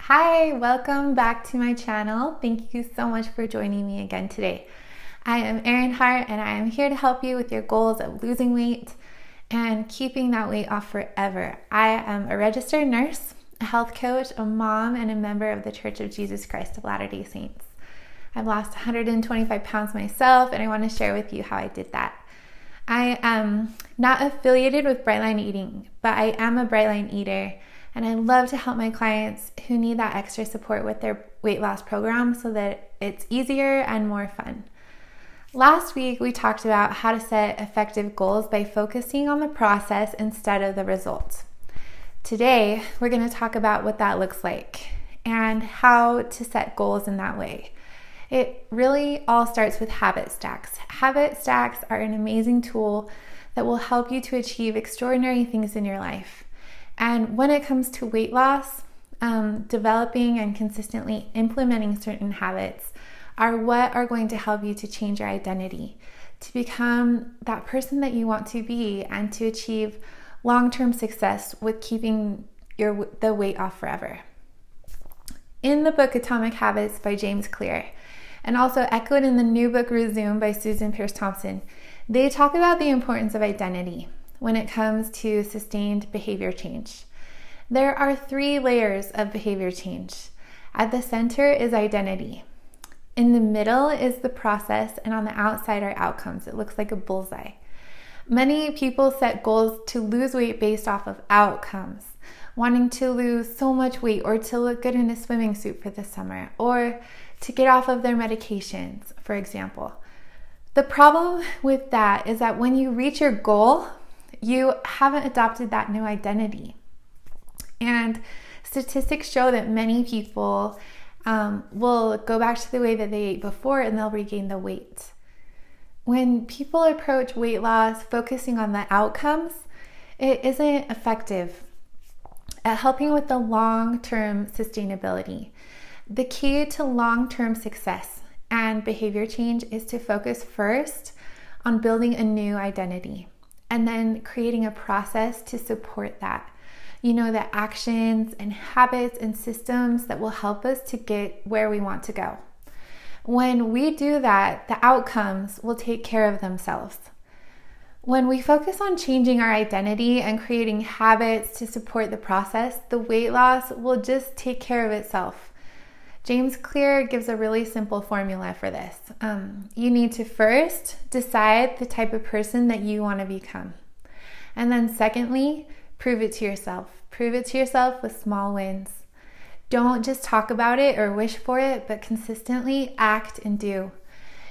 Hi, welcome back to my channel. Thank you so much for joining me again today. I am Erin Hart and I am here to help you with your goals of losing weight and keeping that weight off forever. I am a registered nurse, a health coach, a mom, and a member of the Church of Jesus Christ of Latter-day Saints. I've lost 125 pounds myself and I want to share with you how I did that. I am not affiliated with Brightline Eating, but I am a Brightline eater. And I love to help my clients who need that extra support with their weight loss program so that it's easier and more fun. Last week, we talked about how to set effective goals by focusing on the process instead of the results. Today, we're going to talk about what that looks like and how to set goals in that way. It really all starts with habit stacks. Habit stacks are an amazing tool that will help you to achieve extraordinary things in your life. And when it comes to weight loss, developing and consistently implementing certain habits are what are going to help you to change your identity, to become that person that you want to be, and to achieve long-term success with keeping the weight off forever. In the book Atomic Habits by James Clear, and also echoed in the new book Resume by Susan Peirce Thompson, they talk about the importance of identity when it comes to sustained behavior change. There are 3 layers of behavior change. At the center is identity. In the middle is the process, and on the outside are outcomes. It looks like a bullseye. Many people set goals to lose weight based off of outcomes, wanting to lose so much weight or to look good in a swimming suit for the summer or to get off of their medications, for example. The problem with that is that when you reach your goal, you haven't adopted that new identity. And statistics show that many people will go back to the way that they ate before and they'll regain the weight. When people approach weight loss focusing on the outcomes, it isn't effective at helping with the long-term sustainability. The key to long-term success and behavior change is to focus first on building a new identity, and then creating a process to support that. The actions and habits and systems that will help us to get where we want to go. When we do that, the outcomes will take care of themselves. When we focus on changing our identity and creating habits to support the process, the weight loss will just take care of itself. James Clear gives a really simple formula for this. You need to first decide the type of person that you want to become. And then secondly, prove it to yourself. Prove it to yourself with small wins. Don't just talk about it or wish for it, but consistently act and do.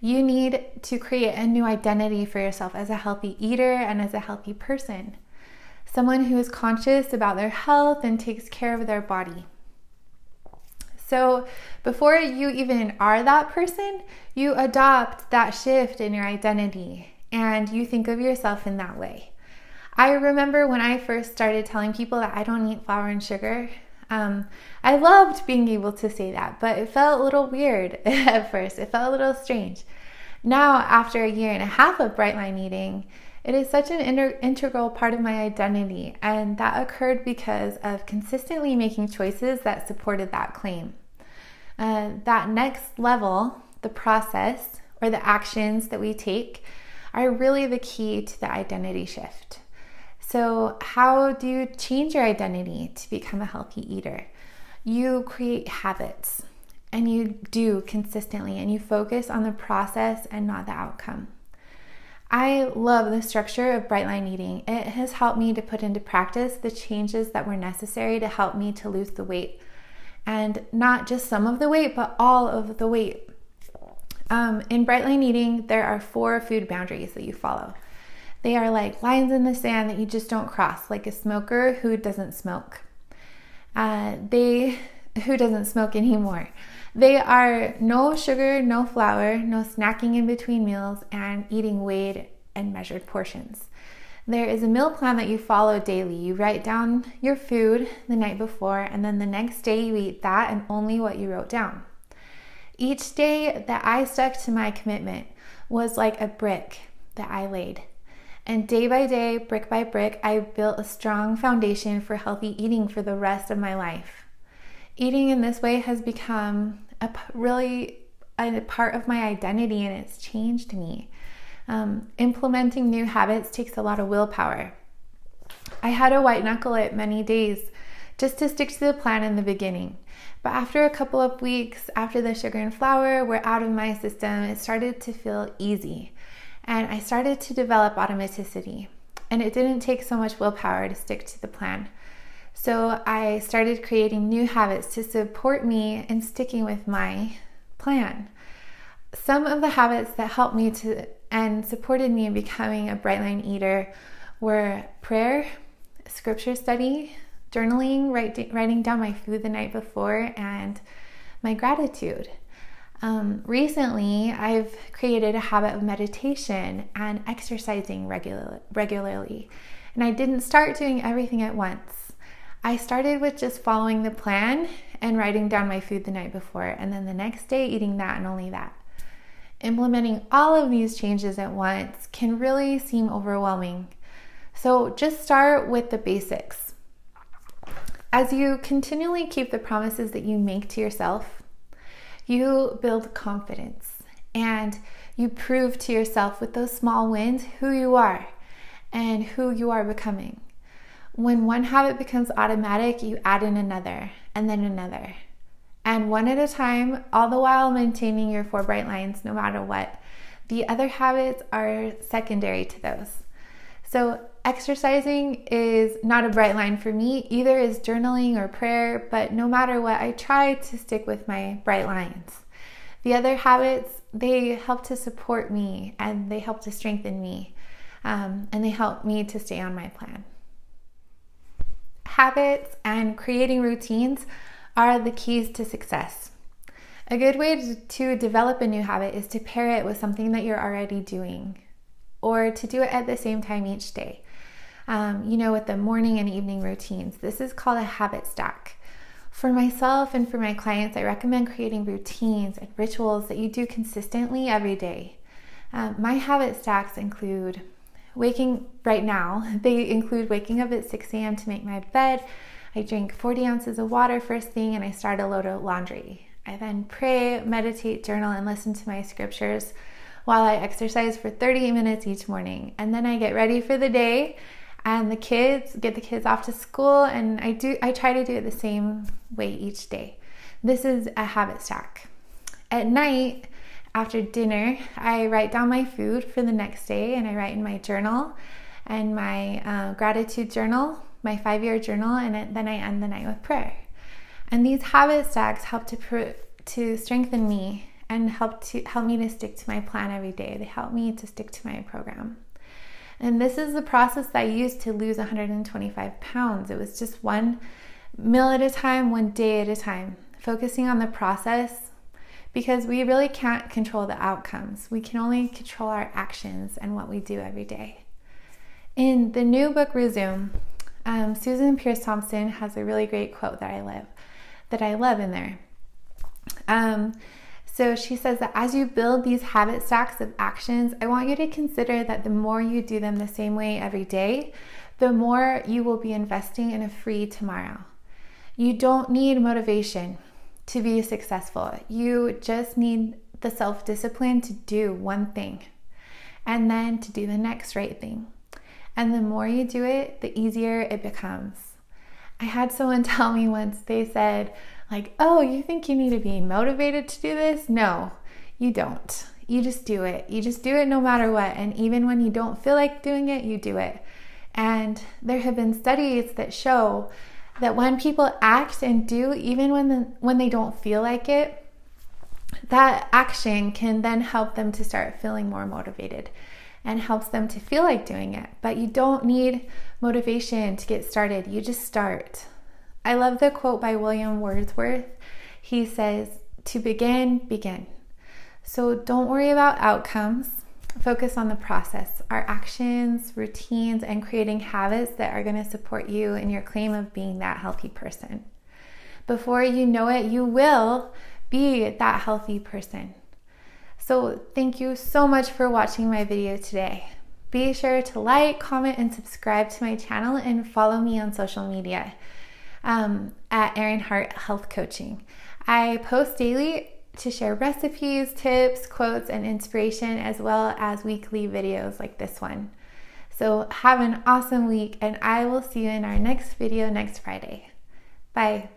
You need to create a new identity for yourself as a healthy eater and as a healthy person. Someone who is conscious about their health and takes care of their body. So before you even are that person, you adopt that shift in your identity and you think of yourself in that way. I remember when I first started telling people that I don't eat flour and sugar, I loved being able to say that, but it felt a little weird at first. It felt a little strange. Now, after 1.5 years of Brightline eating, it is such an integral part of my identity, and that occurred because of consistently making choices that supported that claim. That next level, the process or the actions that we take, are really the key to the identity shift. So how do you change your identity to become a healthy eater? You create habits, and you do consistently, and you focus on the process and not the outcome. I love the structure of Brightline eating. It has helped me to put into practice the changes that were necessary to help me to lose the weight. And not just some of the weight, but all of the weight. In Brightline eating, there are 4 food boundaries that you follow. They are like lines in the sand that you just don't cross, like a smoker who doesn't smoke. Who doesn't smoke anymore. They are no sugar, no flour, no snacking in between meals, and eating weighed and measured portions. There is a meal plan that you follow daily. You write down your food the night before, and then the next day you eat that and only what you wrote down. Each day that I stuck to my commitment was like a brick that I laid. And day by day, brick by brick, I built a strong foundation for healthy eating for the rest of my life. Eating in this way has become really a part of my identity, and it's changed me. Implementing new habits takes a lot of willpower. I had to white knuckle it many days just to stick to the plan in the beginning. But after a couple of weeks, after the sugar and flour were out of my system, it started to feel easy. And I started to develop automaticity. And it didn't take so much willpower to stick to the plan. So I started creating new habits to support me in sticking with my plan. Some of the habits that helped me to and supported me in becoming a Brightline eater were prayer, scripture study, journaling, writing down my food the night before, and my gratitude. Recently, I've created a habit of meditation and exercising regularly. And I didn't start doing everything at once. I started with just following the plan and writing down my food the night before, and then the next day eating that and only that. Implementing all of these changes at once can really seem overwhelming. So just start with the basics. As you continually keep the promises that you make to yourself, you build confidence and you prove to yourself with those small wins who you are and who you are becoming. When one habit becomes automatic, you add in another and then another. And one at a time, all the while maintaining your 4 bright lines no matter what. The other habits are secondary to those. So exercising is not a bright line for me, either is journaling or prayer, but no matter what, I try to stick with my bright lines. The other habits, they help to support me and they help to strengthen me, and they help me to stay on my plan. Habits and creating routines are the keys to success. A good way to develop a new habit is to pair it with something that you're already doing, or to do it at the same time each day. With the morning and evening routines. This is called a habit stack. For myself and for my clients, I recommend creating routines and rituals that you do consistently every day. My habit stacks include waking up at 6 a.m. to make my bed. I drink 40 ounces of water first thing, and I start a load of laundry. I then pray, meditate, journal, and listen to my scriptures while I exercise for 30 minutes each morning. And then I get ready for the day and get the kids off to school, and I try to do it the same way each day. This is a habit stack. At night, after dinner, I write down my food for the next day, and I write in my journal and my gratitude journal, my 5-year journal, and then I end the night with prayer. And these habit stacks help to strengthen me and help me to stick to my plan every day. They help me to stick to my program. And this is the process that I used to lose 125 pounds. It was just one meal at a time, one day at a time, focusing on the process, because we really can't control the outcomes. We can only control our actions and what we do every day. In the new book, Resume, Susan Peirce Thompson has a really great quote that I love in there. So she says that as you build these habit stacks of actions, I want you to consider that the more you do them the same way every day, the more you will be investing in a free tomorrow. You don't need motivation to be successful. You just need the self-discipline to do one thing and then to do the next right thing. And the more you do it, the easier it becomes. I had someone tell me once, they said, oh, you think you need to be motivated to do this? No, you don't. You just do it. You just do it no matter what. And even when you don't feel like doing it, you do it. And there have been studies that show that when people act and do, even when they don't feel like it, that action can then help them to start feeling more motivated and helps them to feel like doing it. But you don't need motivation to get started. You just start. I love the quote by William Wordsworth. He says, "To begin, begin." So don't worry about outcomes. Focus on the process, our actions, routines, and creating habits that are going to support you in your claim of being that healthy person. Before you know it, you will be that healthy person. So thank you so much for watching my video today. Be sure to like, comment, and subscribe to my channel and follow me on social media. at Erin Hart Health Coaching. I post daily to share recipes, tips, quotes, and inspiration, as well as weekly videos like this one. So have an awesome week, and I will see you in our next video next Friday. Bye.